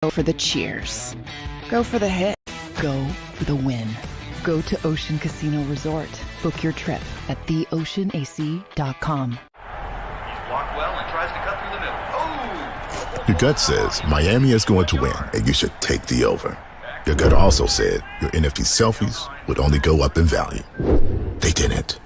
Go for the cheers. Go for the hit. Go for the win. Go to Ocean Casino Resort. Book your trip at TheEight8all.com. He's blocked well and tries to cut through the middle. Oh! Your gut says Miami is going to win, and you should take the over. Your gut also said your NFT selfies would only go up in value. They didn't.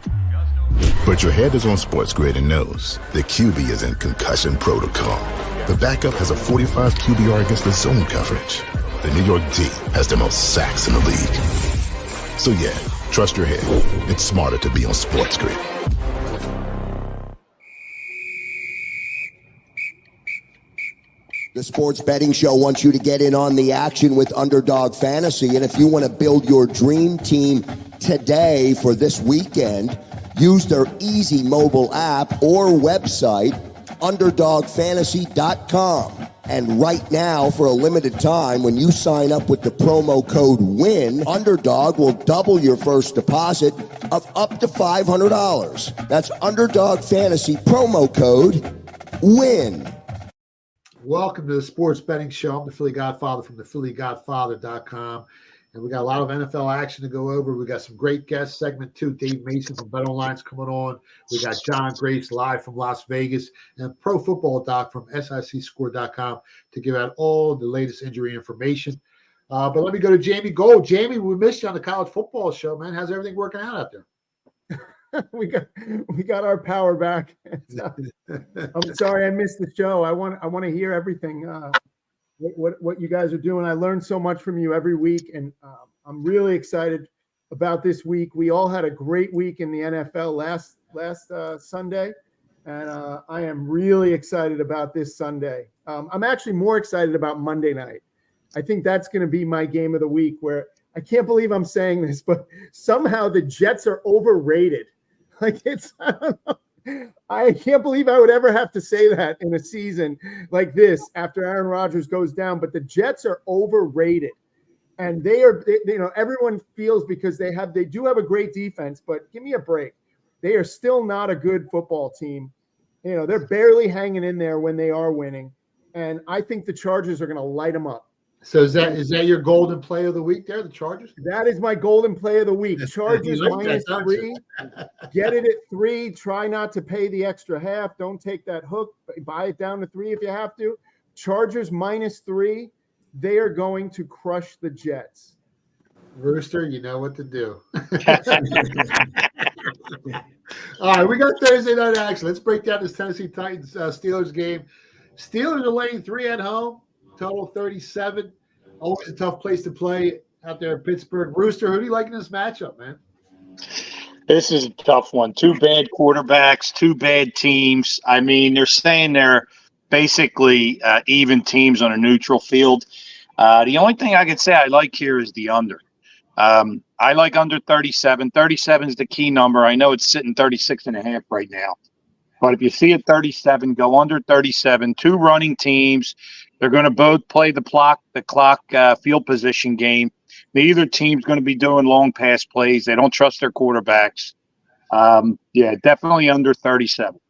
But your head is on Sports Grid and knows the QB is in concussion protocol. The backup has a 45 QBR against the zone coverage. The New York D has the most sacks in the league. So yeah, trust your head. It's smarter to be on Sports Grid. The Sports Betting Show wants you to get in on the action with Underdog Fantasy. And if you want to build your dream team today for this weekend, use their easy mobile app or website, UnderdogFantasy.com. And right now, for a limited time, when you sign up with the promo code WIN, Underdog will double your first deposit of up to $500. That's Underdog Fantasy promo code WIN. Welcome to the Sports Betting Show. I'm the Philly Godfather from TheEight8all.com. And we got a lot of NFL action to go over. We got some great guests. Segment 2, Dave Mason from BetOnline's coming on. We got John Grace live from Las Vegas and Pro Football Doc from SICScore.com to give out all the latest injury information. But let me go to Jamie Gold. Jamie, we missed you on the college football show, man. How's everything working out there? we got our power back. I'm sorry I missed the show. I want to hear everything. What you guys are doing. I learn so much from you every week, and I'm really excited about this week. We all had a great week in the NFL last Sunday, and I am really excited about this Sunday. I'm actually more excited about Monday night. I think that's going to be my game of the week, where I can't believe I'm saying this, but somehow the Jets are overrated. Like, I don't know. I can't believe I would ever have to say that in a season like this after Aaron Rodgers goes down, but the Jets are overrated. And everyone feels because they do have a great defense, but give me a break. They are still not a good football team. They're barely hanging in there when they are winning. And I think the Chargers are going to light them up. So is that your golden play of the week there, the Chargers? That is my golden play of the week. Chargers minus 3. Get it at 3. Try not to pay the extra half. Don't take that hook. Buy it down to 3 if you have to. Chargers minus 3. They are going to crush the Jets. Rooster, you know what to do. All right, we got Thursday night action. Let's break down this Tennessee Titans Steelers game. Steelers are laying 3 at home. Total 37. Always a tough place to play out there in Pittsburgh. Rooster, who do you like in this matchup, man? This is a tough one. 2 bad quarterbacks, 2 bad teams. I mean, they're saying they're basically even teams on a neutral field. The only thing I can say I like here is the under. I like under 37. 37 is the key number. I know it's sitting 36.5 right now. But if you see it 37, go under 37. 2 running teams. They're going to both play the clock field position game. Neither team's going to be doing long pass plays. They don't trust their quarterbacks. Definitely under 37.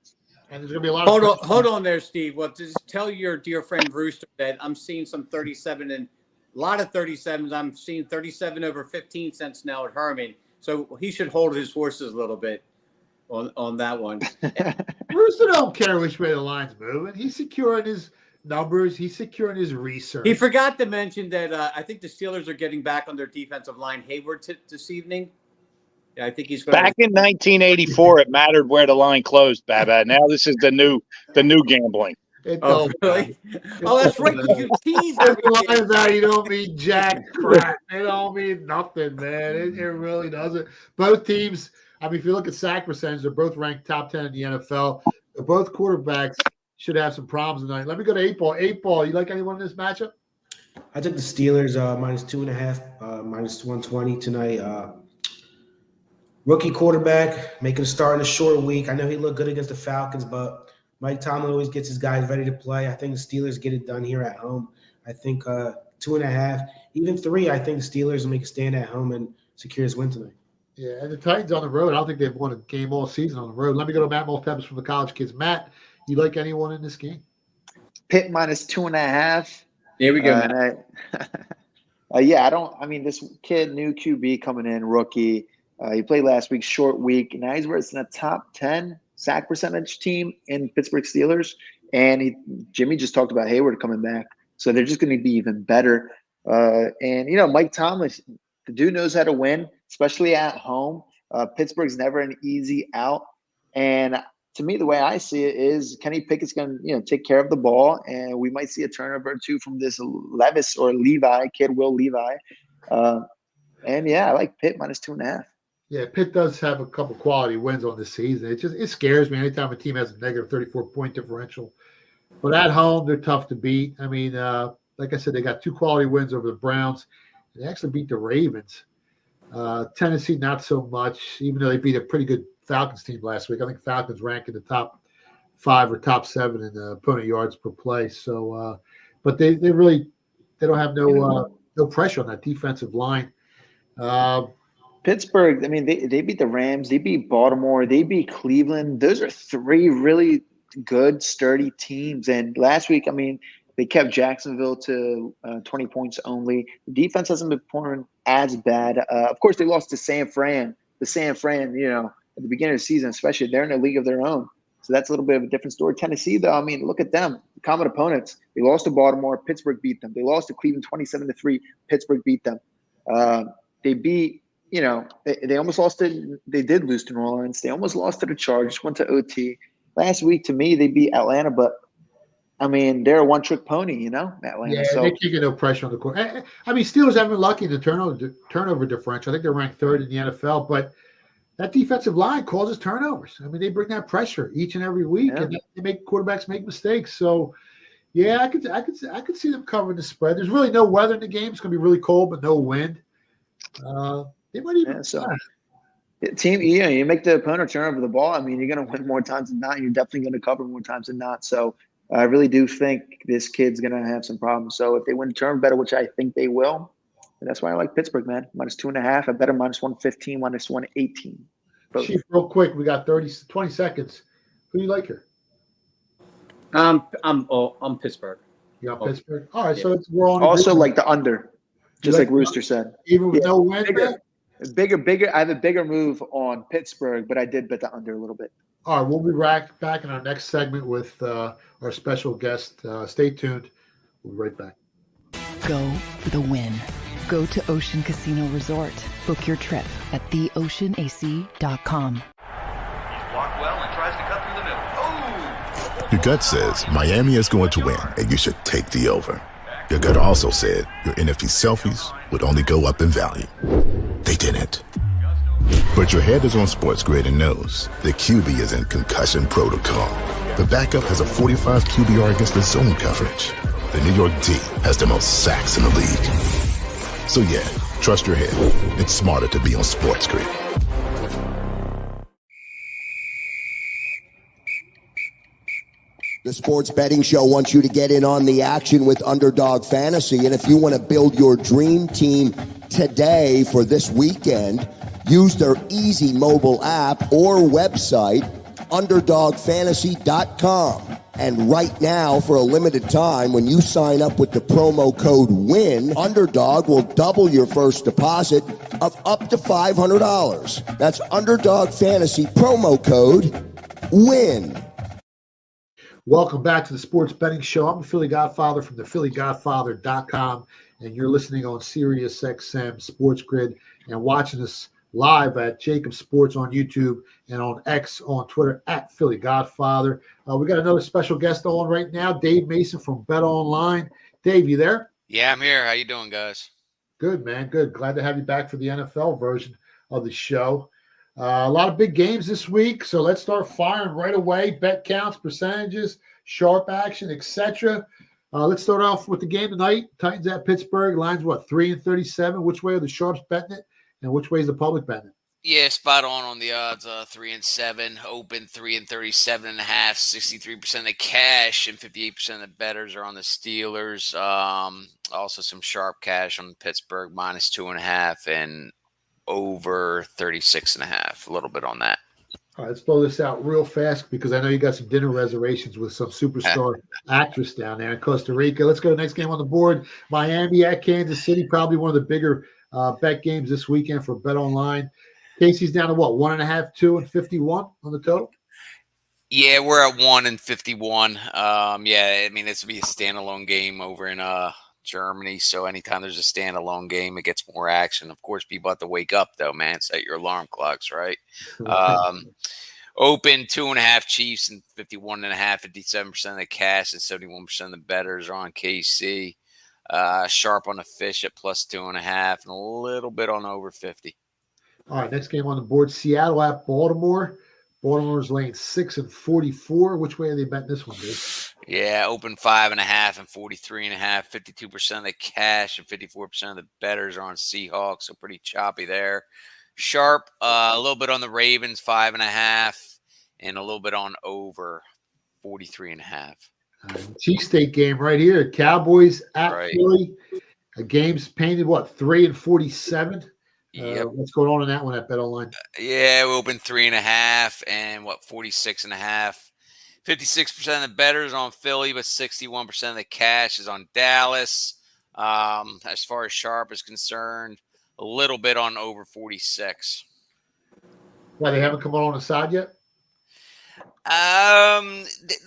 And there's going to be a lot Hold on there, Steve. Well, just tell your dear friend Rooster that I'm seeing some 37 and a lot of 37s. I'm seeing 37 over 15 cents now at Herman. So he should hold his horses a little bit on that one. Rooster don't care which way the line's moving. He's securing his numbers. He's securing his research. He forgot to mention that I think the Steelers are getting back on their defensive line. Hayward this evening. Yeah, I think he's going back in 1984. It mattered where the line closed, Baba. Now this is the new gambling. Oh, really? That's right. You teased lines out. You don't mean jack crap. It don't mean nothing, man. It really doesn't. Both teams. I mean, if you look at sack percentage, they're both ranked top 10 in the NFL. Both quarterbacks should have some problems tonight. Let me go to 8-ball. 8-ball, you like anyone in this matchup? I took the Steelers minus 2.5, minus 120 tonight. Rookie quarterback making a start in a short week. I know he looked good against the Falcons, but Mike Tomlin always gets his guys ready to play. I think the Steelers get it done here at home. I think 2.5, even 3. I think the Steelers will make a stand at home and secure his win tonight. Yeah, and the Titans on the road. I don't think they've won a game all season on the road. Let me go to Matt Maltepes from the College Kids. Matt, you like anyone in this game? Pitt minus 2.5. Here we go, And Matt. yeah, I mean, this kid, new QB coming in, rookie. He played last week, short week. Now he's in a top 10 sack percentage team in Pittsburgh Steelers. And Jimmy just talked about Hayward coming back. So they're just going to be even better. And, Mike Thomas, the dude knows how to win, especially at home. Pittsburgh's never an easy out. And to me, the way I see it is Kenny Pickett's going to, take care of the ball, and we might see a turnover or two from this Levis or Levi kid, Will Levi. And yeah, I like Pitt minus 2.5. Yeah, Pitt does have a couple quality wins on this season. It scares me anytime a team has a negative 34-point differential. But at home, they're tough to beat. I mean, like I said, they got 2 quality wins over the Browns. They actually beat the Ravens. Tennessee, not so much, even though they beat a pretty good Falcons team last week. I think Falcons rank in the top 5 or top 7 in the opponent yards per play. So, but they don't have no pressure on that defensive line. Pittsburgh, I mean, they beat the Rams, they beat Baltimore, they beat Cleveland. Those are 3 really good, sturdy teams. And last week, I mean, they kept Jacksonville to 20 points only. The defense hasn't been performing as bad. Of course, they lost to San Fran. At the beginning of the season, especially, they're in a league of their own. So that's a little bit of a different story. Tennessee, though, I mean, look at them. Common opponents. They lost to Baltimore. Pittsburgh beat them. They lost to Cleveland 27-3. Pittsburgh beat them. They beat, they almost lost to – they did lose to New Orleans. They almost lost to the Chargers, went to OT. Last week, to me, they beat Atlanta, but I mean, they're a one-trick pony, Atlanta. Yeah, so they can't get no pressure on the court. I mean, Steelers haven't been lucky in the turnover differential. I think they're ranked 3rd in the NFL, but that defensive line causes turnovers. I mean, they bring that pressure each and every week, and they make quarterbacks make mistakes. So, yeah, I could see them covering the spread. There's really no weather in the game. It's going to be really cold, but no wind. They might even. Team, you make the opponent turn over the ball. I mean, you're going to win more times than not. You're definitely going to cover more times than not. So I really do think this kid's going to have some problems. So if they win turn better, which I think they will, that's why I like Pittsburgh, man. Minus 2.5. I bet them minus 115, minus 118. Chief, real quick, we got 20 seconds. Who do you like here? I'm Pittsburgh. You got Pittsburgh? All right, so we're on. Also like the under, just like Rooster said. Even with no win? Bigger. I have a bigger move on Pittsburgh, but I did bet the under a little bit. All right, we'll be back in our next segment with our special guest. Stay tuned. We'll be right back. Go for the win. Go to Ocean Casino Resort. Book your trip at TheEight8all.com. He's blocked well and tries to cut through the middle. Oh! Your gut says Miami is going to win, and you should take the over. Your gut also said your NFT selfies would only go up in value. They didn't. But your head is on Sports Grid and knows the QB is in concussion protocol. The backup has a 45 QBR against the zone coverage. The New York D has the most sacks in the league. So yeah, trust your head. It's smarter to be on Sports Grid. The Sports Betting Show wants you to get in on the action with Underdog Fantasy. And if you want to build your dream team today for this weekend, use their easy mobile app or website, underdogfantasy.com. And right now, for a limited time, when you sign up with the promo code WIN, Underdog will double your first deposit of up to $500. That's Underdog Fantasy promo code WIN. Welcome back to the Sports Betting Show. I'm the Philly Godfather from TheEight8all.com, and you're listening on Sirius XM Sports Grid and watching us live at JAKIB Sports on YouTube and on X on Twitter at Philly Godfather. We got another special guest on right now, Dave Mason from Bet Online. Dave, you there? Yeah, I'm here. How you doing, guys? Good, man. Good. Glad to have you back for the NFL version of the show. A lot of big games this week, so let's start firing right away. Bet counts, percentages, sharp action, etc. Let's start off with the game tonight. Titans at Pittsburgh. Line's what, 3-37? Which way are the sharps betting it, and which way is the public betting it? Yeah, spot on the odds. 3-7, open 3-37.5. 63% of the cash and 58% of the bettors are on the Steelers. Also some sharp cash on Pittsburgh minus 2.5 and over 36.5. A little bit on that. All right, let's blow this out real fast because I know you got some dinner reservations with some superstar actress down there in Costa Rica. Let's go to the next game on the board. Miami at Kansas City, probably one of the bigger bet games this weekend for Bet Online. Casey's down to what, 1.5, 2, and 51 on the total? Yeah, we're at 1 and 51. Yeah, I mean, this will be a standalone game over in Germany. So anytime there's a standalone game, it gets more action. Of course, people have to wake up though, man. Set your alarm clocks, right? Open 2.5 Chiefs and 51.5, 57% of the cash and 71% of the bettors are on KC. Sharp on the fish at plus 2.5 and a little bit on over 50. All right, next game on the board, Seattle at Baltimore. Baltimore's laying 6 and 44. Which way are they betting this one, Dave? Yeah, open 5.5 and 43.5, 52% of the cash and 54% of the bettors are on Seahawks, so pretty choppy there. Sharp, a little bit on the Ravens, 5.5, and a little bit on over 43.5. Cheesesteak game right here. Cowboys at Philly. A game's painted, what, 3 and 47? Yep. What's going on in that one at Bet Online? Yeah, we opened 3.5 and 46.5. 56% of the bettors on Philly, but 61% of the cash is on Dallas. As far as Sharp is concerned, a little bit on over 46. Why, they haven't come on the side yet? A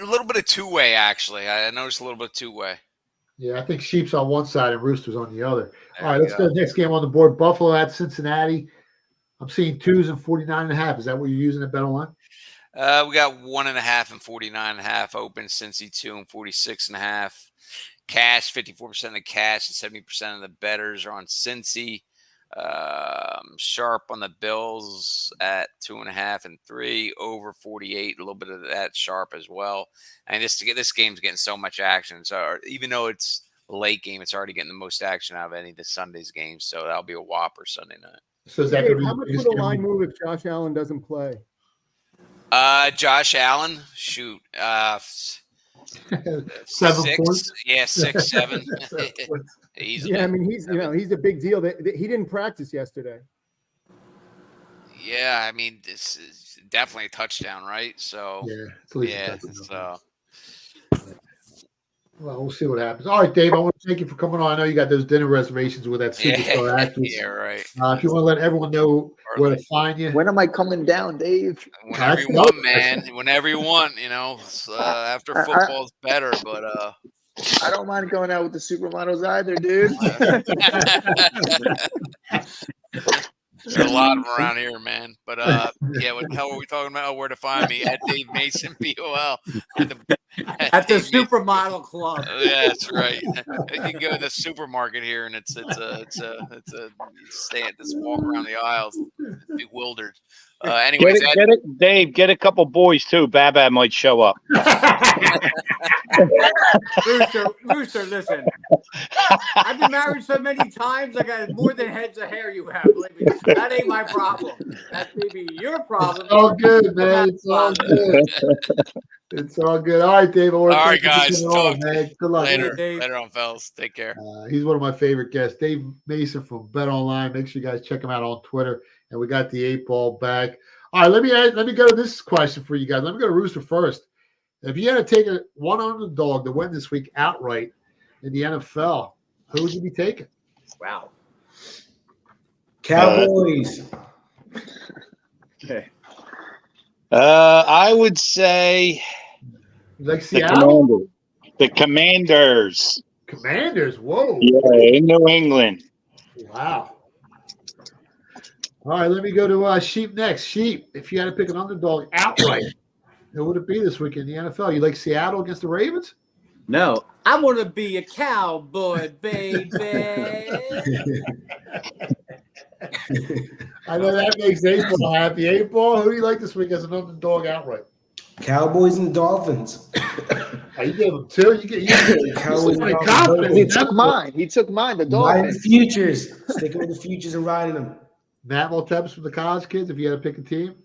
little bit of two-way, actually. I noticed a little bit of two-way. Yeah, I think Sheep's on one side and Rooster's on the other. All right, let's go to the next game on the board. Buffalo at Cincinnati. I'm seeing 2s and 49.5. Is that what you're using at Bet Online? We got 1.5 and 49.5 open. Cincy 2 and 46.5. Cash, 54% of the cash and 70% of the bettors are on Cincy. Sharp on the Bills at 2.5 and 3, over 48. A little bit of that Sharp as well. And this game's getting so much action. So even though it's a late game, it's already getting the most action out of any of the Sunday's games. So that'll be a whopper Sunday night. So is that Dave, how much will the line move if Josh Allen doesn't play? Josh Allen, shoot, 7 points. Yeah, 6, 7. Easily. Yeah, I mean he's a big deal. He didn't practice yesterday. Yeah, I mean this is definitely a touchdown, right? So yeah, it's at least a touchdown. Well, we'll see what happens. All right, Dave, I want to thank you for coming on. I know you got those dinner reservations with that superstar actress. Yeah, right. If you want to let everyone know where to find you. When am I coming down, Dave? Whenever you want, man. Whenever you want, after football's better, but I don't mind going out with the supermodels either, dude. There's a lot of them around here, man. But yeah, what the hell are we talking about? Where to find me? At Dave Mason POL at the Supermodel Club. Yeah, that's right. You can go to the supermarket here, and it's a just walk around the aisles, bewildered. Anyways, Dave, get a couple boys too. Baba might show up. Rooster, listen. I've been married so many times. I got more than heads of hair you have. Believe me, that ain't my problem. That's maybe your problem. It's all good, man. It's all good. It's all good. All right, Dave. All right, guys. Man. Good luck. Later on, fellas. Take care. He's one of my favorite guests, Dave Mason from Bet Online. Make sure you guys check him out on Twitter. And we got the 8-ball back. All right, let me go to this question for you guys. Let me go to Rooster first. If you had to take one underdog to win this week outright in the NFL, who would you be taking? Wow. Cowboys. I would say like Seattle? The Commanders. Commanders? Whoa. Yeah, in New England. Wow. All right, let me go to Sheep next. Sheep, if you had to pick an underdog outright, who would it be this week in the NFL? You like Seattle against the Ravens? No, I want to be a cowboy, baby. I know that makes 8-ball happy. 8-ball, who do you like this week as an underdog outright? Cowboys and Dolphins. You gave them two. You Cowboys and Dolphins. He took mine. The Dolphins. Riding the futures. Sticking with the futures and riding them. Matt Maltepes for the college kids, if you had to pick a team.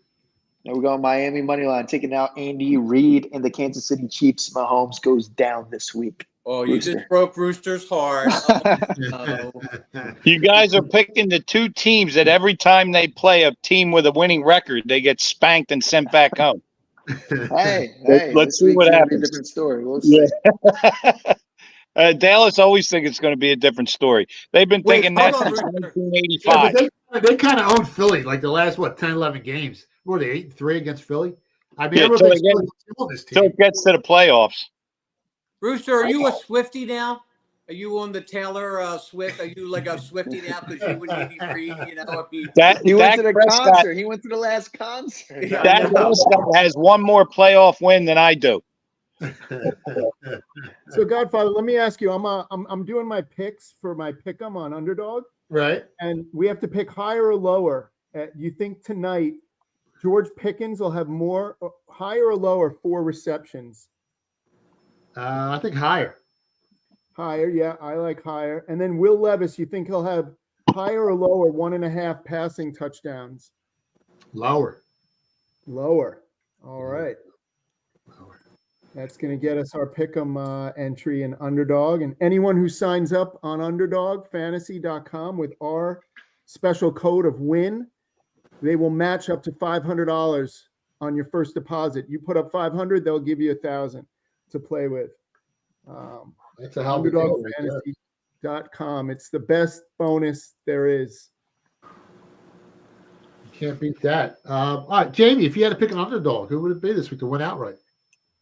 Now we're going Miami money line, taking out Andy Reid and the Kansas City Chiefs. Mahomes goes down this week. Oh, you just broke Rooster's heart. Oh, no. You guys are picking the two teams that every time they play a team with a winning record, they get spanked and sent back home. Hey, Let's this see week's what gonna be a happens. different story. We'll see. Dallas always think it's going to be a different story. They've been thinking that hold on, since Rooster. 1985. Yeah, but they kind of own Philly like the last 10, 11 games. What are they 8-3 against Philly? I mean, Yeah, everybody's till Philly on this Until team. it gets to the playoffs. Rooster, are you a Swiftie now? Are you on the Taylor Swift? Are you like a Swiftie now because you and Andy Reid, you know? I mean, He went to the Prescott, concert. He went to the last concert. Yeah, Dak Prescott has one more playoff win than I do. So, Godfather, let me ask you. I'm doing my picks for my pick'em on Underdog, Right. and we have to pick higher or lower. You think tonight George Pickens will have more higher or lower 4 receptions? I think higher. Higher, yeah, I like higher. And then Will Levis, you think he'll have higher or lower 1.5 passing touchdowns? Lower. Lower. All right. Lower. That's going to get us our pick'em entry in Underdog. And anyone who signs up on UnderdogFantasy.com with our special code of WIN, they will match up to $500 on your first deposit. You put up $500, they'll give you $1,000 to play with. That's a hell of a deal right there. UnderdogFantasy.com. It's the best bonus there is. You can't beat that. All right, Jamie, if you had to pick an underdog, who would it be this week to win outright?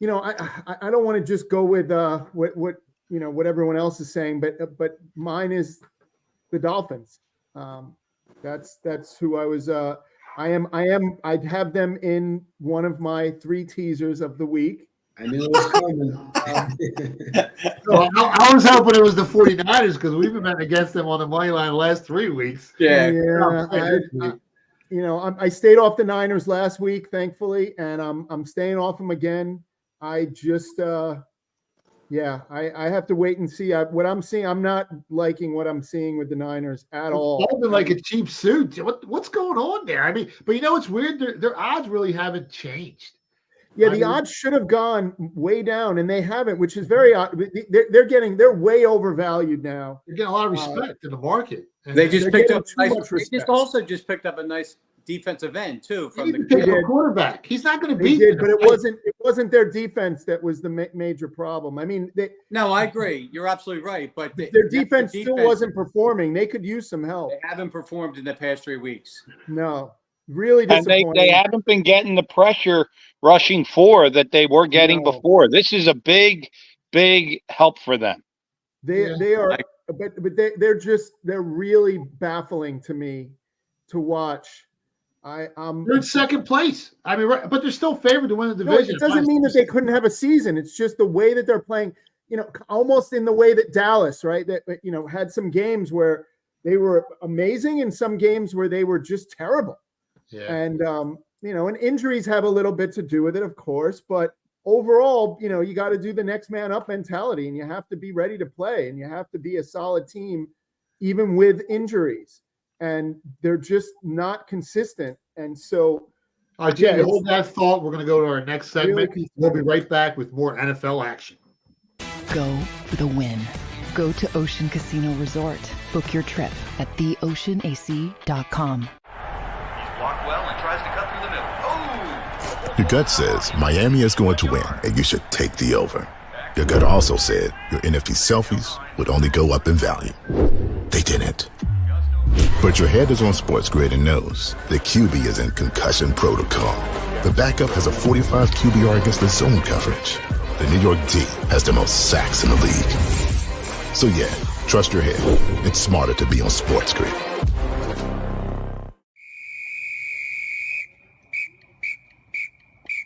You know, I don't want to just go with what everyone else is saying, but mine is the Dolphins. That's who I was. I'd have them in one of my 3 teasers of the week. I knew it was coming. So I was hoping it was the 49ers because we've been betting against them on the money line the last 3 weeks. Yeah. I stayed off the Niners last week, thankfully, and I'm staying off them again. I just, I have to wait and see what I'm seeing. I'm not liking what I'm seeing with the Niners at all. It's been like a cheap suit. What's going on there? I mean, but it's weird. Their odds really haven't changed. Yeah, the odds should have gone way down, and they haven't, which is very odd. They're way overvalued now. They're getting a lot of respect in the market. And They just picked up too nice, much they respect. just also just picked up a nice defensive end too from he the didn't pick kid. up a quarterback. He's not going to They beat did, them. but it wasn't their defense that was the major problem. I mean, No, I agree. You're absolutely right. But their defense still wasn't performing. They could use some help. They haven't performed in the past 3 weeks. No, really And disappointing. they haven't been getting the pressure rushing for that they were getting No. before. This is a big help for them. They are, but they're really baffling to me to watch. They're in second place. I mean, right, but they're still favored to win the No, division. it doesn't mean that they couldn't have a season. It's just the way that they're playing. Almost in the way that Dallas, right? That had some games where they were amazing, and some games where they were just terrible. Yeah. And and injuries have a little bit to do with it, of course. But overall, you got to do the next man up mentality, and you have to be ready to play, and you have to be a solid team, even with injuries. And they're just not consistent. And so, All right, Jamie, hold that thought. We're going to go to our next segment. Really We'll be right back with more NFL action. Go for the win. Go to Ocean Casino Resort. Book your trip at TheEight8all.com. He's blocked well and tries to cut through the middle. Oh! Your gut says Miami is going to win, and you should take the over. Your gut also said your NFT selfies would only go up in value. They didn't. But your head is on Sports Grid and knows the QB is in concussion protocol. The backup has a 45 QBR against the zone coverage. The New York D has the most sacks in the league. So yeah, trust your head. It's smarter to be on Sports Grid.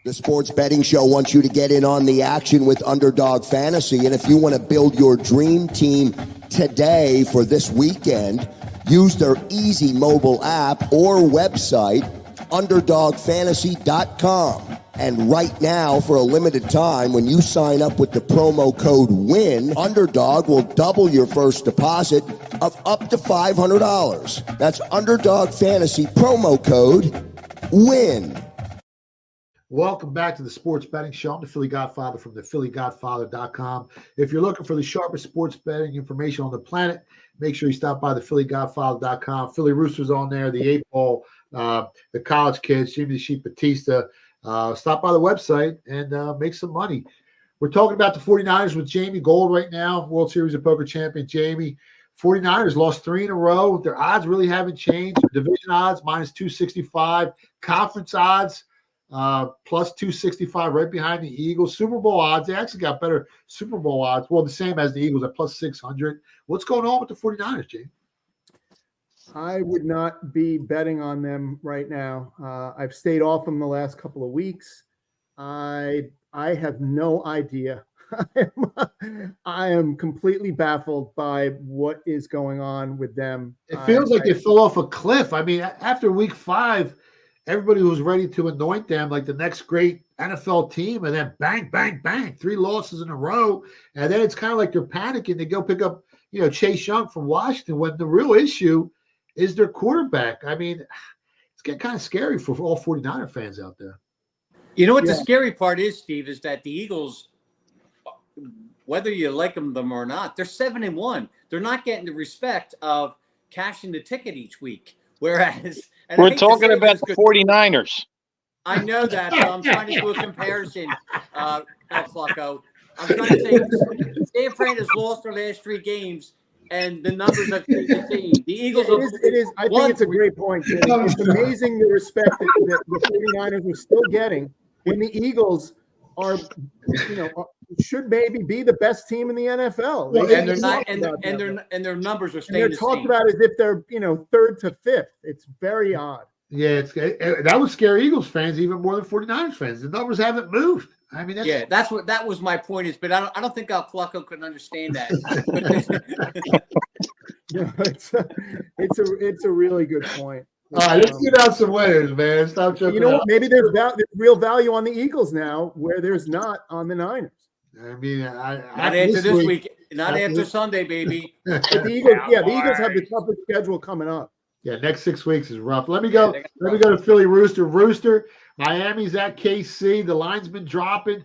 The Sports Betting Show wants you to get in on the action with Underdog Fantasy. And if you want to build your dream team today for this weekend, use their easy mobile app or website, UnderdogFantasy.com. And right now, for a limited time, when you sign up with the promo code WIN, Underdog will double your first deposit of up to $500. That's Underdog Fantasy promo code WIN. Welcome back to the Sports Betting Show. I'm the Philly Godfather from TheEight8all.com. If you're looking for the sharpest sports betting information on the planet, make sure you stop by the PhillyGodfather.com. Philly Roosters on there, the 8-ball, the college kids, Jimmy the Sheep Batista. Stop by the website and make some money. We're talking about the 49ers with Jamie Gold right now, World Series of Poker champion Jamie. 49ers lost 3 in a row. Their odds really haven't changed. Division odds, minus 265. Conference odds, plus 265, right behind the Eagles. Super Bowl odds, they actually got better Super Bowl odds. Well, the same as the Eagles at plus 600. What's going on with the 49ers, Jamie? I would not be betting on them right now. I've stayed off them the last couple of weeks. I have no idea. I am completely baffled by what is going on with them. It feels like they fell off a cliff. I mean, after week 5, everybody was ready to anoint them like the next great NFL team, and then bang, bang, bang, 3 losses in a row. And then it's kind of like they're panicking. They go pick up, Chase Young from Washington, when the real issue is their quarterback. I mean, it's getting kind of scary for all 49er fans out there. You know what the scary part is, Steve, is that the Eagles, whether you like them or not, they're 7-1. They're not getting the respect of cashing the ticket each week. Whereas we're talking about the 49ers. I know that, but I'm trying to do a comparison, El Flacco. I'm trying to say San Fran has lost their last 3 games, and the numbers have stayed the same. The Eagles it is. I think it's a great point, Jimmy. It's amazing the respect that the 49ers are still getting when the Eagles are, should maybe be the best team in the NFL. And they're not, and their numbers are staying the same. They're talked about as if they're 3rd to 5th. It's very odd. Yeah, that would scare Eagles fans even more than 49ers fans. The numbers haven't moved. I mean, that was my point is, but I don't think Al Flacco could understand that. It's a really good point. All right, let's get out some winners, man. Stop joking. You know what? Maybe there's real value on the Eagles now, where there's not on the Niners. I mean, not after this week, not after Sunday, baby. The Eagles have the toughest schedule coming up. Yeah, next 6 weeks is rough. Let me go to Philly Rooster. Miami's at KC. The line's been dropping.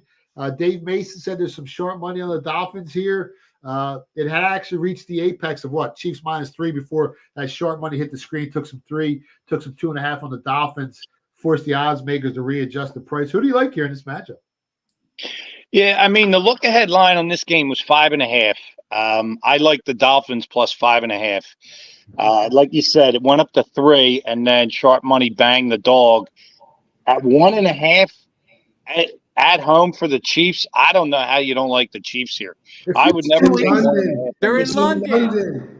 Dave Mason said there's some short money on the Dolphins here. It had actually reached the apex of Chiefs -3 before that short money hit the screen. Took some 2.5 on the Dolphins. Forced the odds makers to readjust the price. Who do you like here in this matchup? Yeah, I mean, the look-ahead line on this game was 5.5. I like the Dolphins plus 5.5. Like you said, it went up to 3, and then sharp money banged the dog at 1.5 at home for the Chiefs. I don't know how you don't like the Chiefs here. I would never. They're in London.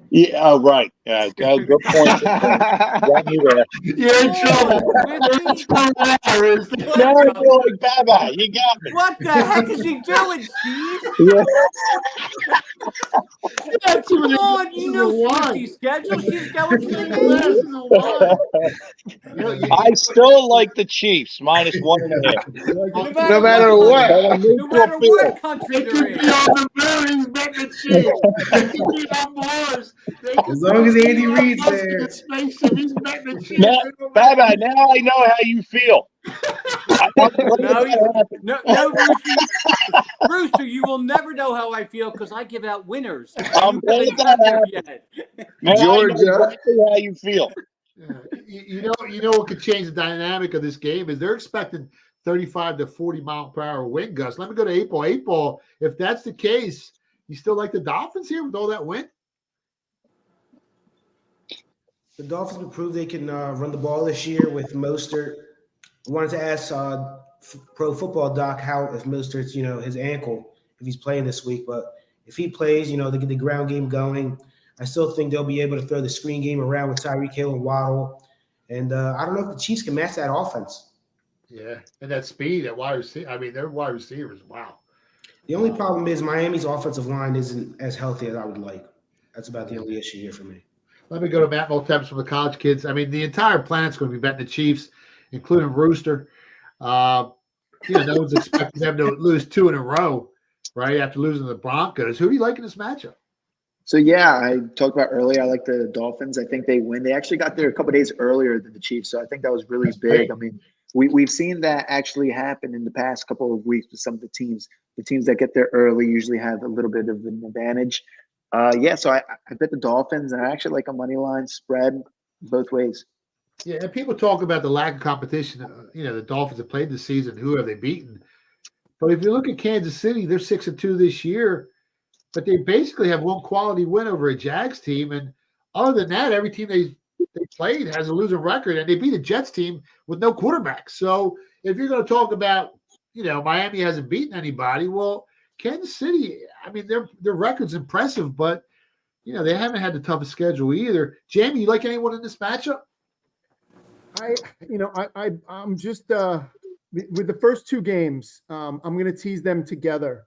Yeah. Oh, right. Yeah. Good point. Got me there. You're in trouble. No, you're like Baba. You got me. What the heck is he doing, Steve? Yeah. Come on, you know Swifty's schedule. She's going to the game. I still like the Chiefs -1.5. No matter what. No matter what country they're in. He's betting the Chiefs. He could be on Mars. As long as Andy Reid's there. He's betting the Chiefs. Now, Baba, now I know how you feel. No, Rooster, you will never know how I feel because I give out winners. I'm glad that happened. Georgia, exactly how you feel. You know what could change the dynamic of this game is they're expecting 35 to 40 mile per hour wind gusts. Let me go to 8-ball. 8-ball, if that's the case, you still like the Dolphins here with all that wind? The Dolphins have proved they can run the ball this year with Mostert. I wanted to ask Pro Football Doc how if Mostert's, his ankle, if he's playing this week. But if he plays, they get the ground game going. I still think they'll be able to throw the screen game around with Tyreek Hill and Waddle. And I don't know if the Chiefs can match that offense. Yeah, and that speed at wide receiver. I mean, their wide receivers, wow. The only problem is Miami's offensive line isn't as healthy as I would like. That's about the only issue here for me. Let me go to Matt Maltepes from the college kids. I mean, the entire planet's going to be betting the Chiefs, including Rooster. No one's expecting them to lose 2 in a row, right, after losing to the Broncos. Who do you like in this matchup? So, I talked about earlier, I like the Dolphins. I think they win. They actually got there a couple of days earlier than the Chiefs, so I think that was really big. I mean, we've seen that actually happen in the past couple of weeks with some of the teams. The teams that get there early usually have a little bit of an advantage. So I bet the Dolphins, and I actually like a money line spread both ways. Yeah, and people talk about the lack of competition. The Dolphins have played this season. Who have they beaten? But if you look at Kansas City, they're 6-2 this year, but they basically have one quality win over a Jags team. And other than that, every team they played has a losing record, and they beat a Jets team with no quarterback. So if you're going to talk about, Miami hasn't beaten anybody, well, Kansas City, I mean, their record's impressive, but they haven't had the toughest schedule either. Jamie, you like anyone in this matchup? I'm just with the first two games, I'm going to tease them together.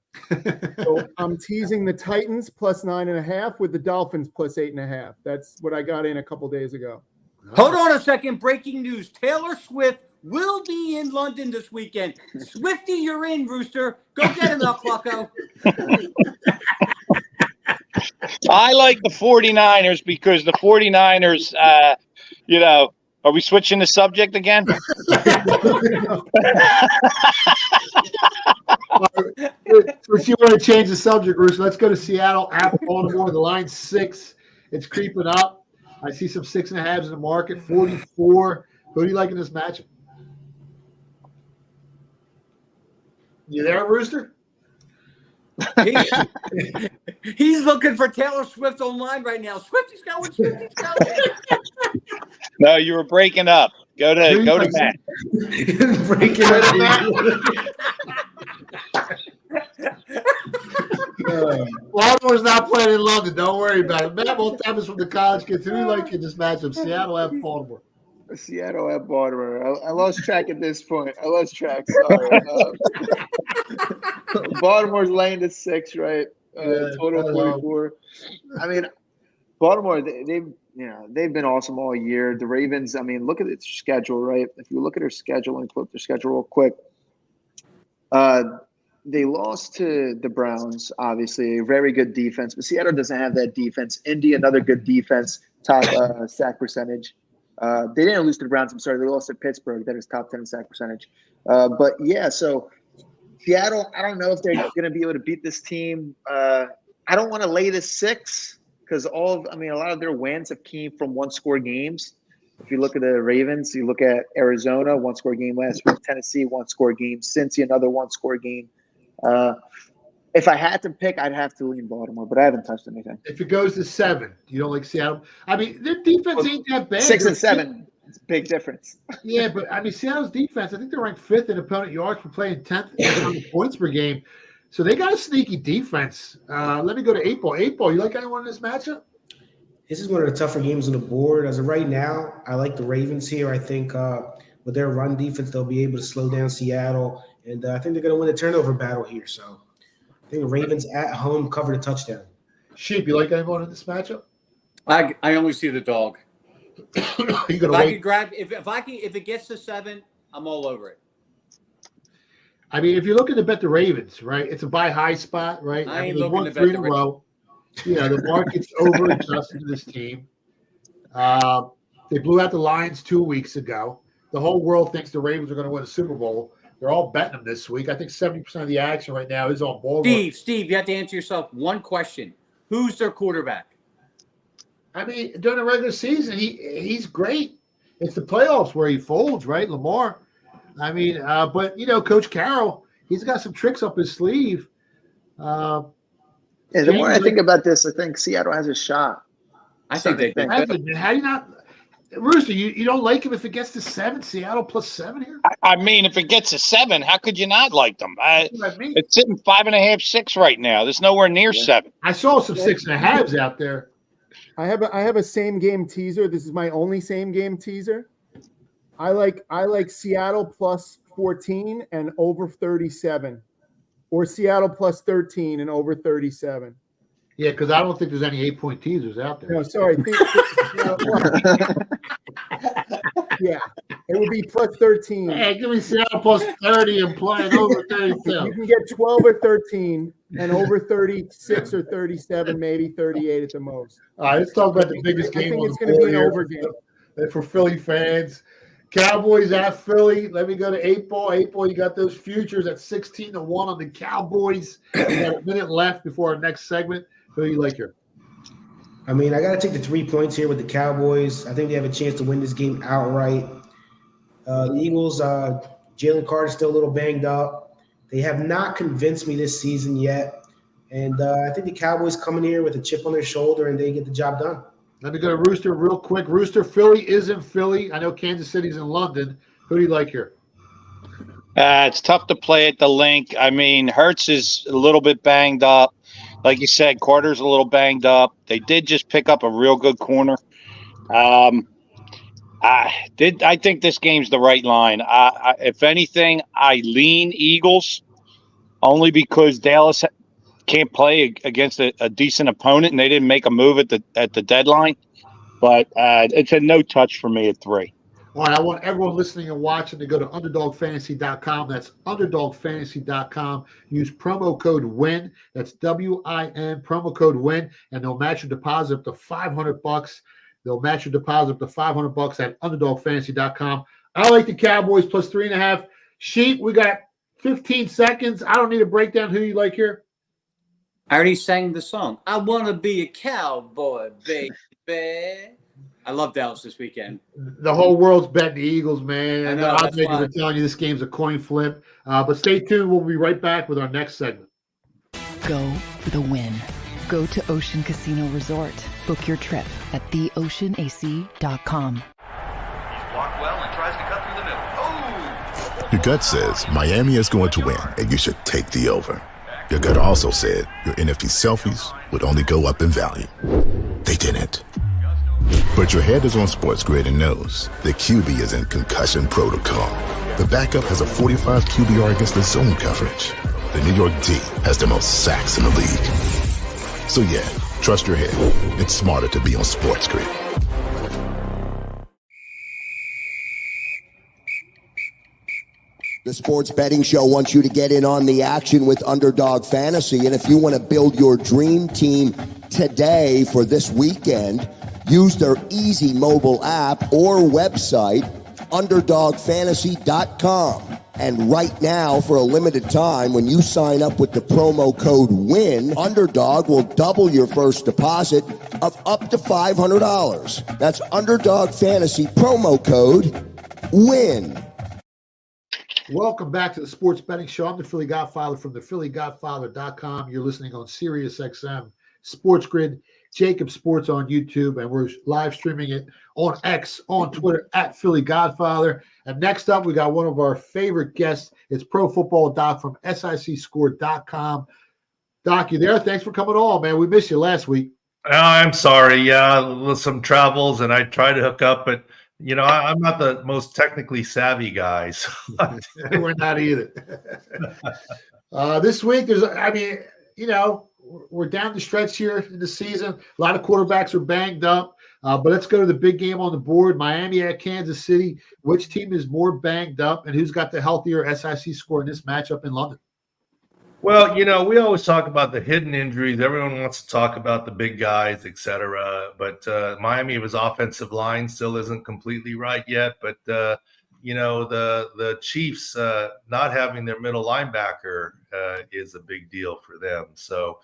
So I'm teasing the Titans plus 9.5 with the Dolphins plus 8.5. That's what I got in a couple days ago. Hold on a second. Breaking news. Taylor Swift will be in London this weekend. Swifty, you're in, Rooster. Go get him, El Clucko. I like the 49ers because the 49ers, are we switching the subject again? If you want to change the subject, Rooster, let's go to Seattle at Baltimore. The line's 6. It's creeping up. I see some 6.5s in the market, 44. Who do you like in this matchup? You there, Rooster? He's looking for Taylor Swift online right now. Swifty's going. No, you were breaking up. Go to Matt. Breaking up. Baltimore's not playing in London. Don't worry about it. Matt Maltepes from the college kids. Who do you like in this matchup? Seattle at Baltimore. Seattle at Baltimore. I lost track at this point. Sorry. Baltimore's laying to 6, right? Total 44. I mean, Baltimore, they've been awesome all year. The Ravens, I mean, look at its schedule, right? If you look at their schedule and flip their schedule real quick, they lost to the Browns, obviously, a very good defense, but Seattle doesn't have that defense. Indy, another good defense, top sack percentage. They didn't lose to the Browns. I'm sorry, they lost to Pittsburgh. That is top 10 sack percentage. But yeah, so Seattle, I don't know if they're going to be able to beat this team. I don't want to lay this 6 because a lot of their wins have came from one-score games. If you look at the Ravens, you look at Arizona, one-score game last week, Tennessee, one-score game, Cincy, another one-score game. If I had to pick, I'd have to lean Baltimore, but I haven't touched anything. If it goes to 7, you don't like Seattle? I mean, their defense ain't that bad. 6 and 7, it's a big difference. Yeah, but I mean, Seattle's defense, I think they're ranked 5th in opponent yards per play and 10th in points per game. So they got a sneaky defense. Let me go to 8-ball. 8-ball, you like anyone in this matchup? This is one of the tougher games on the board. As of right now, I like the Ravens here. I think with their run defense, they'll be able to slow down Seattle. And I think they're going to win the turnover battle here. So I think the Ravens at home cover the touchdown. Sheep, you like anyone in this matchup? I only see the dog. You gonna wait? If it gets to 7, I'm all over it. I mean, if you're looking to bet the Ravens, right? It's a buy high spot, right? I ain't mean, looking to bet 3 the in a row. The market's over adjusted to this team. They blew out the Lions 2 weeks ago. The whole world thinks the Ravens are going to win a Super Bowl. They're all betting them this week. I think 70% of the action right now is on Baltimore. Steve, you have to answer yourself one question. Who's their quarterback? I mean, during the regular season, he's great. It's the playoffs where he folds, right? Lamar. I mean, but, Coach Carroll, he's got some tricks up his sleeve. The more I think about this, I think Seattle has a shot. I think they How do you not – Rooster, you don't like him if it gets to 7? Seattle plus 7 here? I mean, if it gets to 7, how could you not like them? It's sitting 5.5, 6 right now. There's nowhere near 7. I saw some 6.5s out there. I have a same game teaser. This is my only same game teaser. I like Seattle plus 14 and over 37, or Seattle plus 13 and over 37. Yeah, because I don't think there's any 8-point teasers out there. No, sorry. Yeah, it would be plus 13. Hey, give me Seattle plus 30 and playing over 32. You can get 12 or 13 and over 36 or 37, maybe 38 at the most. All right, let's talk about the biggest game. I think it's going to be an over game. For Philly fans, Cowboys at Philly. Let me go to 8-ball. 8-ball, you got those futures at 16-1 on the Cowboys. We got a minute left before our next segment. Who do you like here? I mean, I got to take the 3 points here with the Cowboys. I think they have a chance to win this game outright. The Eagles, Jalen Carter's still a little banged up. They have not convinced me this season yet. And I think the Cowboys come in here with a chip on their shoulder and they get the job done. Let me go to Rooster real quick. Rooster, Philly is in Philly. I know Kansas City's in London. Who do you like here? It's tough to play at the link. I mean, Hurts is a little bit banged up. Like you said, Carter's a little banged up. They did just pick up a real good corner. I think this game's the right line. If anything, I lean Eagles only because Dallas can't play against a decent opponent, and they didn't make a move at the deadline. But it's a no touch for me at 3. All right, I want everyone listening and watching to go to UnderdogFantasy.com. That's UnderdogFantasy.com. Use promo code WIN. That's WIN, promo code WIN, and they'll match your deposit up to $500. They'll match your deposit up to $500 at UnderdogFantasy.com. I like the Cowboys plus 3.5. Sheep, we got 15 seconds. I don't need a breakdown. Who you like here? I already sang the song. I want to be a cowboy, baby. I love Dallas this weekend. The whole world's betting the Eagles, man. I know, I'm telling you this game's a coin flip. But stay tuned. We'll be right back with our next segment. Go for the win. Go to Ocean Casino Resort. Book your trip at TheEight8all.com. He's blocked well and tries to cut through the middle. Oh! Your gut says Miami is going to win, and you should take the over. Your gut also said your NFT selfies would only go up in value. They didn't. But your head is on Sports Grid and knows the QB is in concussion protocol. The backup has a 45 QBR against the zone coverage. The New York D has the most sacks in the league. So yeah, trust your head. It's smarter to be on Sports Grid. The Sports Betting Show wants you to get in on the action with Underdog Fantasy. And if you want to build your dream team today for this weekend, use their easy mobile app or website, UnderdogFantasy.com. And right now, for a limited time, when you sign up with the promo code WIN, Underdog will double your first deposit of up to $500. That's Underdog Fantasy promo code WIN. Welcome back to the Sports Betting Show. I'm the Philly Godfather from the PhillyGodfather.com. You're listening on SiriusXM, Sports Grid, JAKIB Sports on YouTube, and we're live streaming it on X, on Twitter, at Philly Godfather. And next up, we got one of our favorite guests. It's Pro Football Doc from SICScore.com. Doc, you there? Thanks for coming on, man. We missed you last week. I'm sorry. Yeah, with some travels, and I tried to hook up, but you know, I'm not the most technically savvy guy. So. We're not either. This week, we're down the stretch here in the season. A lot of quarterbacks are banged up. But let's go to the big game on the board. Miami at Kansas City. Which team is more banged up, and who's got the healthier SIC score in this matchup in London? Well, you know, we always talk about the hidden injuries. Everyone wants to talk about the big guys, et cetera. But Miami's offensive line still isn't completely right yet. But, the Chiefs not having their middle linebacker is a big deal for them. So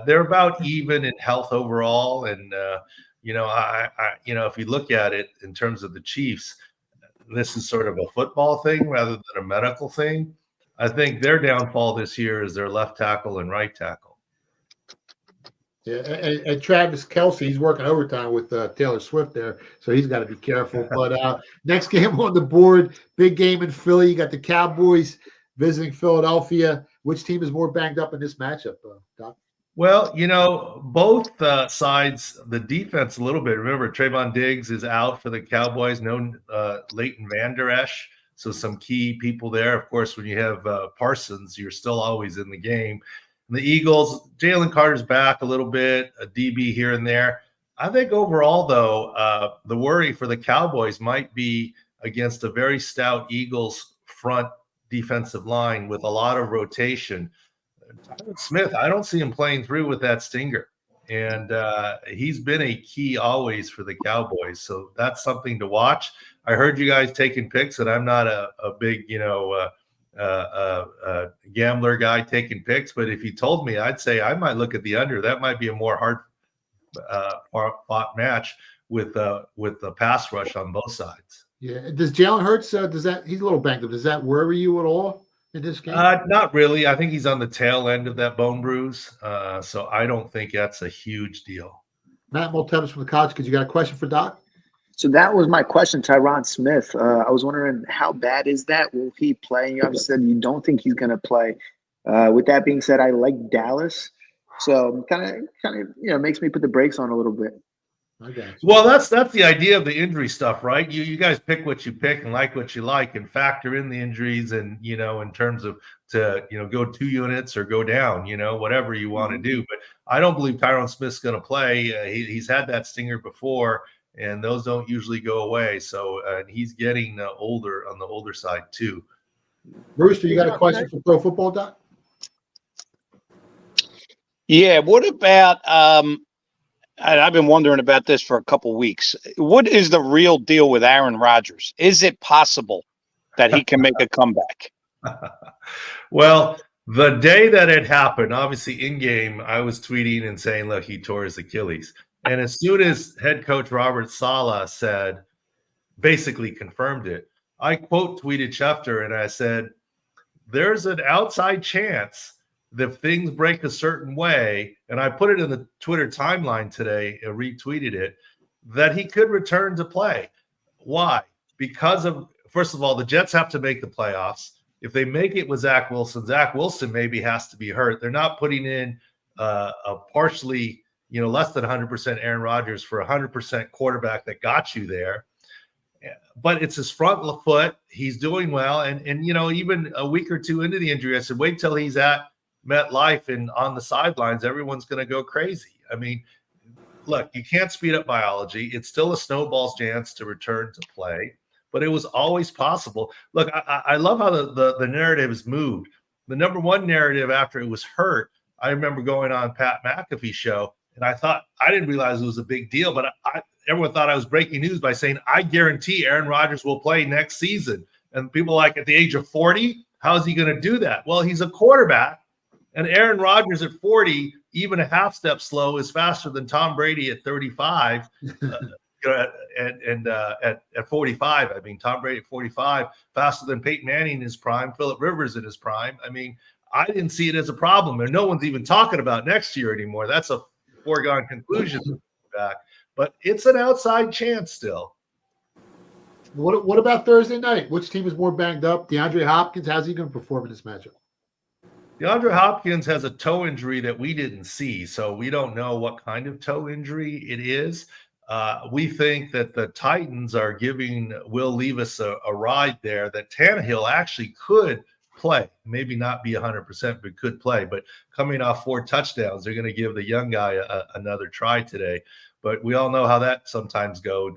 they're about even in health overall. And, if you look at it in terms of the Chiefs, this is sort of a football thing rather than a medical thing. I think their downfall this year is their left tackle and right tackle. Yeah, and Travis Kelce, he's working overtime with Taylor Swift there, so he's got to be careful. But next game on the board, big game in Philly. You got the Cowboys visiting Philadelphia. Which team is more banged up in this matchup, Doc? Well, you know, both sides, the defense a little bit. Remember, Trayvon Diggs is out for the Cowboys. No Leighton Vander Esch. So some key people there. Of course, when you have Parsons, you're still always in the game. And the Eagles, Jalen Carter's back a little bit, a DB here and there. I think overall, though, the worry for the Cowboys might be against a very stout Eagles front defensive line with a lot of rotation. Tyler Smith, I don't see him playing through with that stinger. and he's been a key always for the Cowboys. So that's something to watch. I heard you guys taking picks, and I'm not a big, gambler guy taking picks. But if you told me, I'd say I might look at the under. That might be a more hard fought match with the pass rush on both sides. Yeah. Does Jalen Hurts? He's a little banged up? Does that worry you at all in this game? Not really. I think he's on the tail end of that bone bruise, so I don't think that's a huge deal. Matt Maltepes from the college. Because you got a question for Doc? So that was my question, Tyron Smith. I was wondering, how bad is that? Will he play? You obviously said you don't think he's going to play. With that being said, I like Dallas, so kind of makes me put the brakes on a little bit. Well, that's the idea of the injury stuff, right? You guys pick what you pick and like what you like, and factor in the injuries, and in terms of go 2 units or go down, whatever you want to do. But I don't believe Tyron Smith's going to play. He's had that stinger before, and those don't usually go away. So he's getting older on the older side too. Rooster, you got a question for Pro Football Doc? Yeah. What about I've been wondering about this for a couple of weeks. What is the real deal with Aaron Rodgers? Is it possible that he can make a comeback? Well, the day that it happened, obviously in game, I was tweeting and saying, look, he tore his Achilles. And as soon as head coach Robert Saleh basically confirmed it, I quote tweeted Schefter and I said, there's an outside chance that if things break a certain way, and I put it in the Twitter timeline today and retweeted it, that he could return to play. Why? Because of, first of all, the Jets have to make the playoffs. If they make it with Zach Wilson maybe has to be hurt. They're not putting in a partially, less than 100% Aaron Rodgers for 100% quarterback that got you there. But it's his front foot. He's doing well. And even a week or two into the injury, I said, wait till he's at MetLife and on the sidelines, everyone's going to go crazy. I mean, look, you can't speed up biology. It's still a snowball's chance to return to play, but it was always possible. Look, I love how the narrative has moved. The number one narrative after it was hurt, I remember going on Pat McAfee's show, and I didn't realize it was a big deal, but everyone thought I was breaking news by saying, I guarantee Aaron Rodgers will play next season. And people like, at the age of 40, how is he going to do that? Well, he's a quarterback. And Aaron Rodgers at 40, even a half step slow, is faster than Tom Brady at 35. At 45, I mean, Tom Brady at 45, faster than Peyton Manning in his prime, Phillip Rivers in his prime. I mean, I didn't see it as a problem, and no one's even talking about next year anymore. That's a foregone conclusion. But it's an outside chance still. What about Thursday night? Which team is more banged up? DeAndre Hopkins, how's he going to perform in this matchup? DeAndre Hopkins has a toe injury that we didn't see, so we don't know what kind of toe injury it is. We think that the Titans are giving Will Levis a ride there, that Tannehill actually could play. Maybe not be 100%, but could play. But coming off 4 touchdowns, they're going to give the young guy another try today. But we all know how that sometimes goes.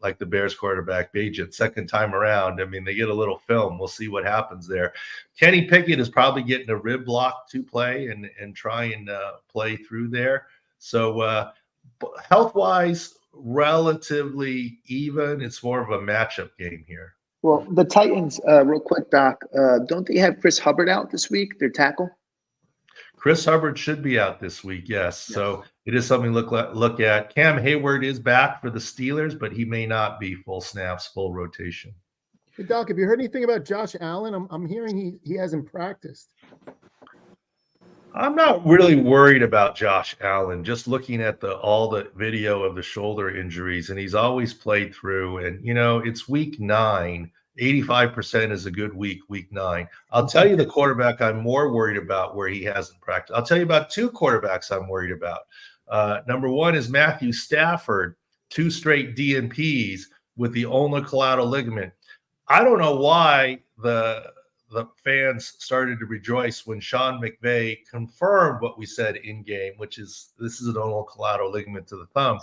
Like the Bears quarterback Bagent, second time around. I mean, they get a little film. We'll see what happens there. Kenny Pickett is probably getting a rib block to play and try and play through there. So health-wise, relatively even. It's more of a matchup game here. Well, the Titans, real quick, Doc, don't they have Chris Hubbard out this week, their tackle? Chris Hubbard should be out this week, yes. So it is something to look at. Cam Hayward is back for the Steelers, but he may not be full snaps, full rotation. Hey, Doc, have you heard anything about Josh Allen? I'm hearing he hasn't practiced. I'm not really worried about Josh Allen, just looking at all the video of the shoulder injuries, and he's always played through. And, it's week 9. 85% is a good week 9. I'll tell you the quarterback I'm more worried about where he hasn't practiced. I'll tell you about 2 quarterbacks I'm worried about. Number one is Matthew Stafford, 2 straight DNPs with the ulnar collateral ligament. I don't know why the fans started to rejoice when Sean McVay confirmed what we said in game, which is this is an ulnar collateral ligament to the thumb.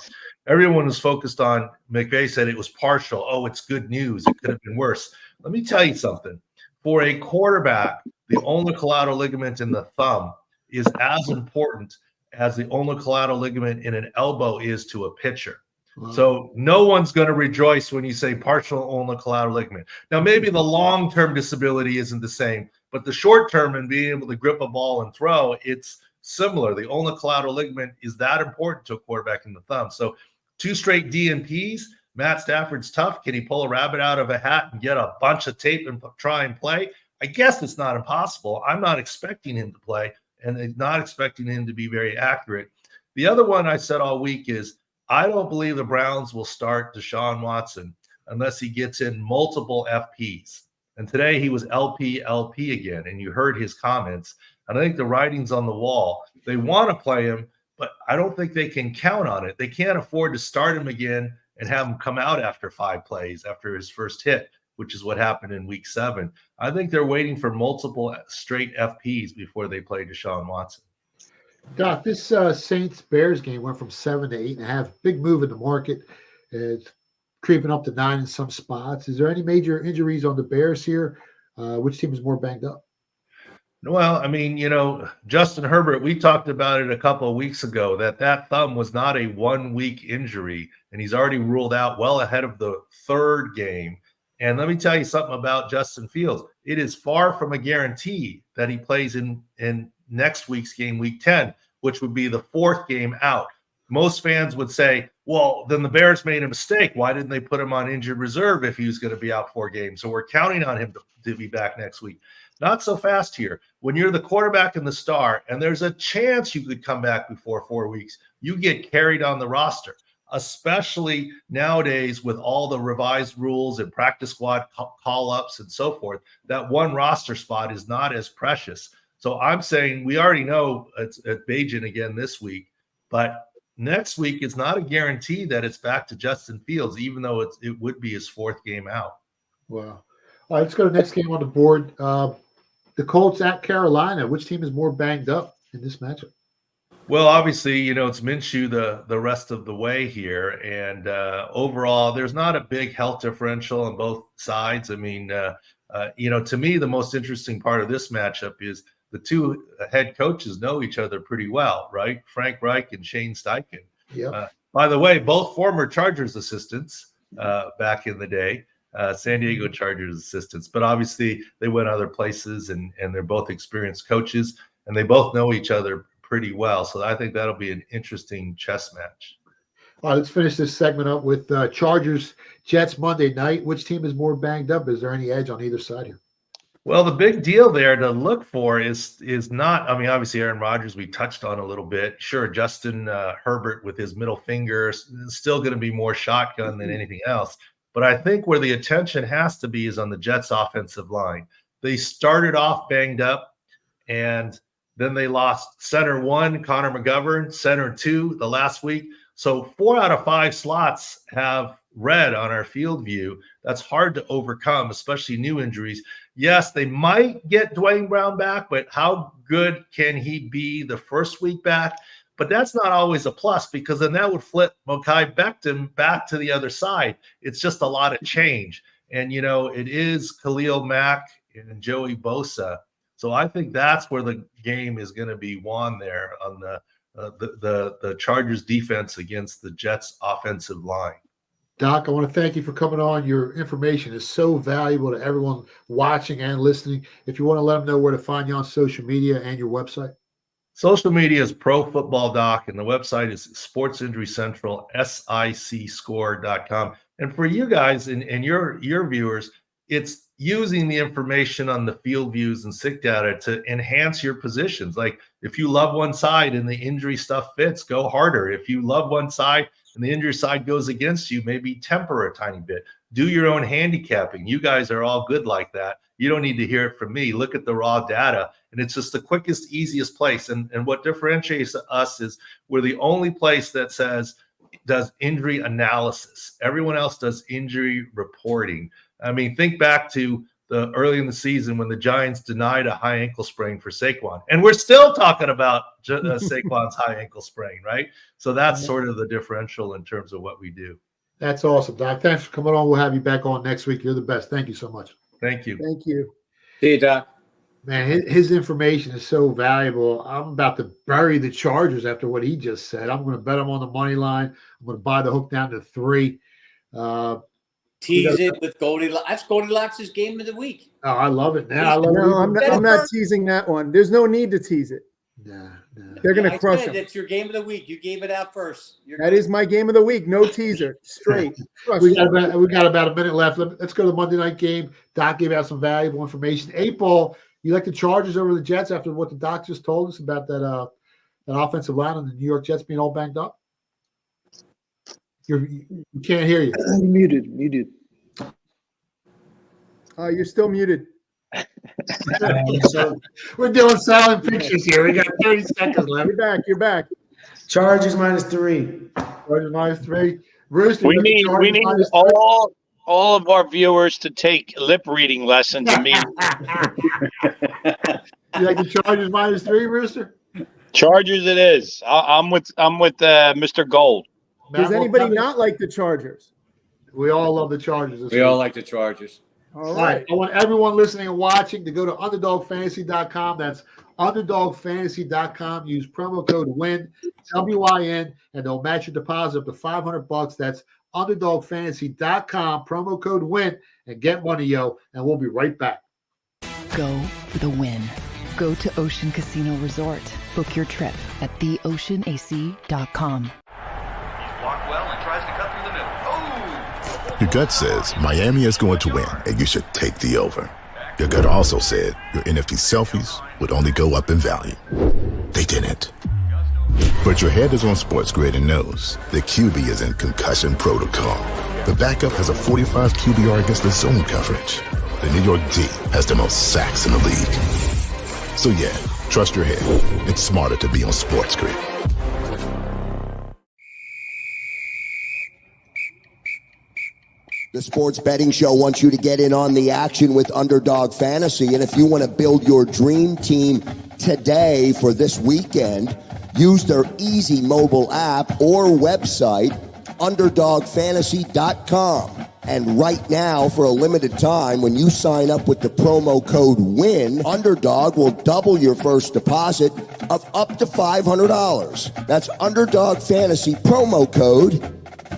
Everyone was focused on McVay said it was partial. Oh, it's good news. It could have been worse. Let me tell you something. For a quarterback, the ulnar collateral ligament in the thumb is as important as the ulnar collateral ligament in an elbow is to a pitcher. Wow. So no one's going to rejoice when you say partial ulnar collateral ligament. Now, maybe the long-term disability isn't the same, but the short-term and being able to grip a ball and throw, it's similar. The ulnar collateral ligament is that important to a quarterback in the thumb. So 2 straight DNPs. Matt Stafford's tough. Can he pull a rabbit out of a hat and get a bunch of tape and try and play? I guess it's not impossible. I'm not expecting him to play and not expecting him to be very accurate. The other one I said all week is I don't believe the Browns will start Deshaun Watson unless he gets in multiple FPs. And today he was LP again, and you heard his comments. And I think the writing's on the wall. They want to play him, but I don't think they can count on it. They can't afford to start him again and have him come out after 5 plays after his first hit, which is what happened in week 7. I think they're waiting for multiple straight FPs before they play Deshaun Watson. Doc, this Saints-Bears game went from 7 to 8.5. Big move in the market. It's creeping up to 9 in some spots. Is there any major injuries on the Bears here? Which team is more banged up? Well, I mean, Justin Herbert, we talked about it a couple of weeks ago, that thumb was not a 1-week injury, and he's already ruled out well ahead of the 3rd game. And let me tell you something about Justin Fields. It is far from a guarantee that he plays in next week's game, week 10, which would be the 4th game out. Most fans would say, well, then the Bears made a mistake. Why didn't they put him on injured reserve if he was going to be out 4 games? So we're counting on him to be back next week. Not so fast here. When you're the quarterback and the star, and there's a chance you could come back before 4 weeks, you get carried on the roster, especially nowadays with all the revised rules and practice squad call-ups and so forth. That one roster spot is not as precious. So I'm saying we already know it's at Bajan again this week, but next week it's not a guarantee that it's back to Justin Fields, even though it would be his 4th game out. Wow. All right, let's go to the next game on the board. The Colts at Carolina. Which team is more banged up in this matchup? Well, obviously, it's Minshew the rest of the way here. And overall, there's not a big health differential on both sides. I mean, to me, the most interesting part of this matchup is the 2 head coaches know each other pretty well, right? Frank Reich and Shane Steichen. Yep. By the way, both former Chargers assistants back in the day. San Diego Chargers assistants, but obviously they went other places and they're both experienced coaches and they both know each other pretty well. So I think that'll be an interesting chess match. All right, let's finish this segment up with Chargers Jets Monday night. Which team is more banged up? Is there any edge on either side here? Well, the big deal there to look for is not, I mean, obviously Aaron Rodgers, we touched on a little bit. Sure, Justin Herbert with his middle finger is still going to be more shotgun than anything else. But I think where the attention has to be is on the Jets' offensive line. They started off banged up, and then they lost center 1, Connor McGovern, center 2 the last week. So 4 out of 5 slots have red on our field view. That's hard to overcome, especially new injuries. Yes, they might get Dwayne Brown back, but how good can he be the first week back? But that's not always a plus because then that would flip Mekhi Becton back to the other side. It's just a lot of change. And, it is Khalil Mack and Joey Bosa. So I think that's where the game is going to be won there on the Chargers defense against the Jets offensive line. Doc, I want to thank you for coming on. Your information is so valuable to everyone watching and listening. If you want to let them know where to find you on social media and your website. Social media is Pro Football Doc, and the website is Sports Injury Central, sicscore.com. And for you guys and your viewers, it's using the information on the field views and sick data to enhance your positions. Like if you love one side and the injury stuff fits, go harder. If you love one side and the injury side goes against you, maybe temper a tiny bit. Do your own handicapping. You guys are all good like that. You don't need to hear it from me. Look at the raw data. And it's just the quickest, easiest place. And what differentiates us is we're the only place that does injury analysis. Everyone else does injury reporting. I mean, think back to the early in the season when the Giants denied a high ankle sprain for Saquon. And we're still talking about Saquon's high ankle sprain, right? So that's sort of the differential in terms of what we do. That's awesome, Doc. Thanks for coming on. We'll have you back on next week. You're the best. Thank you so much. Thank you. Thank you. See you, Doc. Man, his information is so valuable. I'm about to bury the Chargers after what he just said. I'm going to bet them on the money line. I'm going to buy the hook down to 3. Tease it with Goldilocks. That's Goldilocks' game of the week. Oh, I love it now. I'm not teasing that one. There's no need to tease it. Nah. They're going to crush them. That's your game of the week. You gave it out first. That is my game of the week. No teaser. Straight. we got about a minute left. Let's go to the Monday night game. Doc gave out some valuable information. 8-Ball, you like the Chargers over the Jets after what the Doc just told us about that offensive line on the New York Jets being all banged up? You can't hear you. Muted. You're still muted. We're doing silent pictures here. We got 30 seconds left. You're back. Chargers -3. Chargers -3. Rooster, We need all of our viewers to take lip reading lessons immediately. You like the Chargers -3, Rooster? Chargers it is. I'm with Mr. Gold. Does anybody not like the Chargers? We all love the Chargers. We all like the Chargers. All right. I want everyone listening and watching to go to UnderdogFantasy.com. That's UnderdogFantasy.com. Use promo code WIN, WIN, and they'll match your deposit up to $500. That's UnderdogFantasy.com. Promo code WIN, and get money, yo. And we'll be right back. Go for the win. Go to Ocean Casino Resort. Book your trip at TheOceanAC.com. Blocked well and tries to cut through the middle. Your gut says Miami is going to win, and you should take the over. Your gut also said your NFT selfies would only go up in value. They didn't. But your head is on Sports Grid and knows the QB is in concussion protocol. The backup has a 45 QBR against the zone coverage. The New York D has the most sacks in the league. So yeah, trust your head. It's smarter to be on Sports Grid. The Sports Betting Show wants you to get in on the action with Underdog Fantasy. And if you want to build your dream team today for this weekend, use their easy mobile app or website, UnderdogFantasy.com. And right now, for a limited time, when you sign up with the promo code WIN, Underdog will double your first deposit of up to $500. That's Underdog Fantasy promo code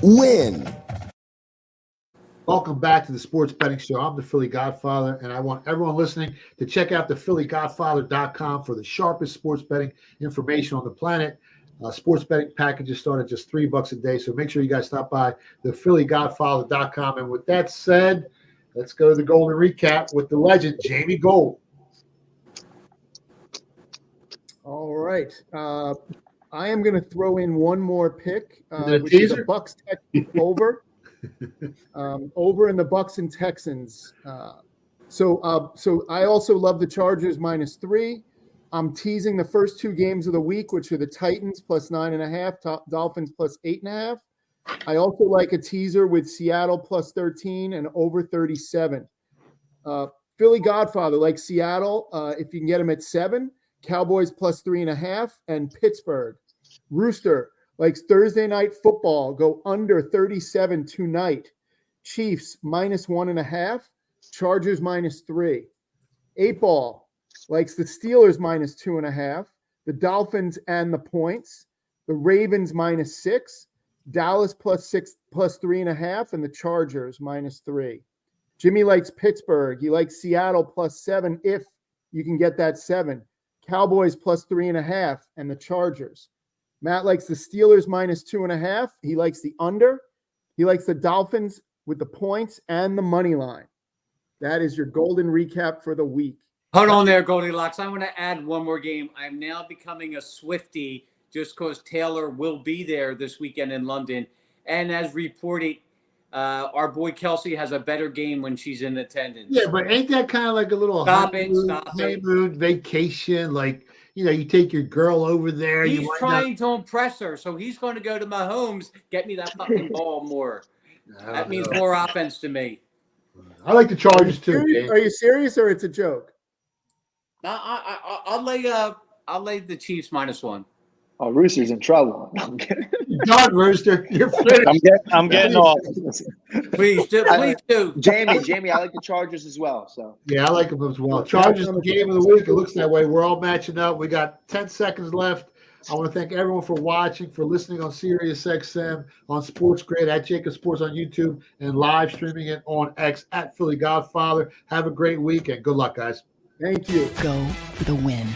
WIN. Welcome back to the Sports Betting Show. I'm the Philly Godfather, and I want everyone listening to check out the PhillyGodfather.com for the sharpest sports betting information on the planet. Sports betting packages start at just $3 a day, so make sure you guys stop by the PhillyGodfather.com. And with that said, let's go to the Golden Recap with the legend, Jamie Gold. All right. I am going to throw in one more pick, which teaser? is a Bucks Texans over. Over in the Bucks and Texans. So I also love the Chargers -3. I'm teasing the first 2 games of the week, which are the Titans +9.5, Dolphins +8.5. I also like a teaser with Seattle +13 and over 37. Philly Godfather like Seattle if you can get them at 7. Cowboys +3.5 and Pittsburgh. Rooster likes Thursday night football, go under 37 tonight. Chiefs -1.5, Chargers -3. 8-Ball likes the Steelers -2.5, the Dolphins and the points, the Ravens -6, Dallas +3.5, and the Chargers -3. Jimmy likes Pittsburgh. He likes Seattle +7 if you can get that 7. Cowboys +3.5 and the Chargers. Matt likes the Steelers -2.5. He likes the under. He likes the Dolphins with the points and the money line. That is your golden recap for the week. Hold on there, Goldilocks. I want to add one more game. I'm now becoming a Swiftie just because Taylor will be there this weekend in London. And as reported, our boy Kelsey has a better game when she's in attendance. Yeah, but ain't that kind of like a little honeymoon vacation? Like, you know, you take your girl over there. He's trying to impress her, so he's going to go to Mahomes, get me that fucking ball more. That means more offense to me. I like the Chargers too. Are you serious or it's a joke? I'll lay the Chiefs -1. Oh, Rooster's in trouble. I'm kidding. You're done, Rooster. You're finished. I'm getting off. Please do. Please do. Jamie, I like the Chargers as well. So Yeah, I like them as well. Chargers the game of the week. It looks that way. We're all matching up. We got 10 seconds left. I want to thank everyone for watching, for listening on SiriusXM, on Sports Grid, at JAKIB Sports on YouTube, and live streaming it on X at Philly Godfather. Have a great week and good luck, guys. Thank you. Go for the win.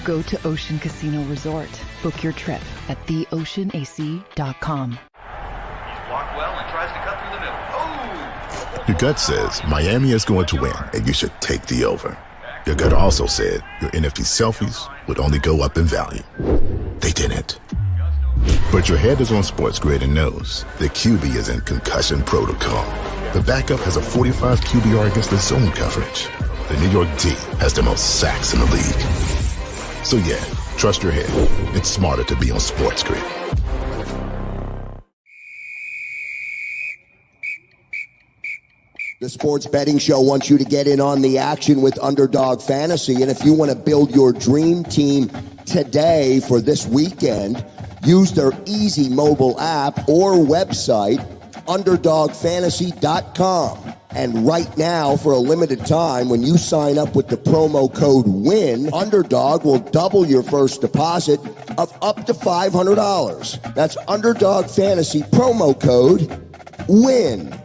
Go to Ocean Casino Resort. Book your trip at TheEight8all.com. He's blocked well and tries to cut through the middle. Oh! Your gut says Miami is going to win, and you should take the over. Your gut also said your NFT selfies would only go up in value. They didn't. But your head is on Sports Grid and knows the QB is in concussion protocol. The backup has a 45 QBR against the zone coverage. The New York D has the most sacks in the league. So yeah, trust your head. It's smarter to be on Sports Grid. The Sports Betting Show wants you to get in on the action with Underdog Fantasy. And if you want to build your dream team today for this weekend, use their easy mobile app or website, underdogfantasy.com. And right now, for a limited time, when you sign up with the promo code WIN, Underdog will double your first deposit of up to $500. That's Underdog Fantasy promo code WIN.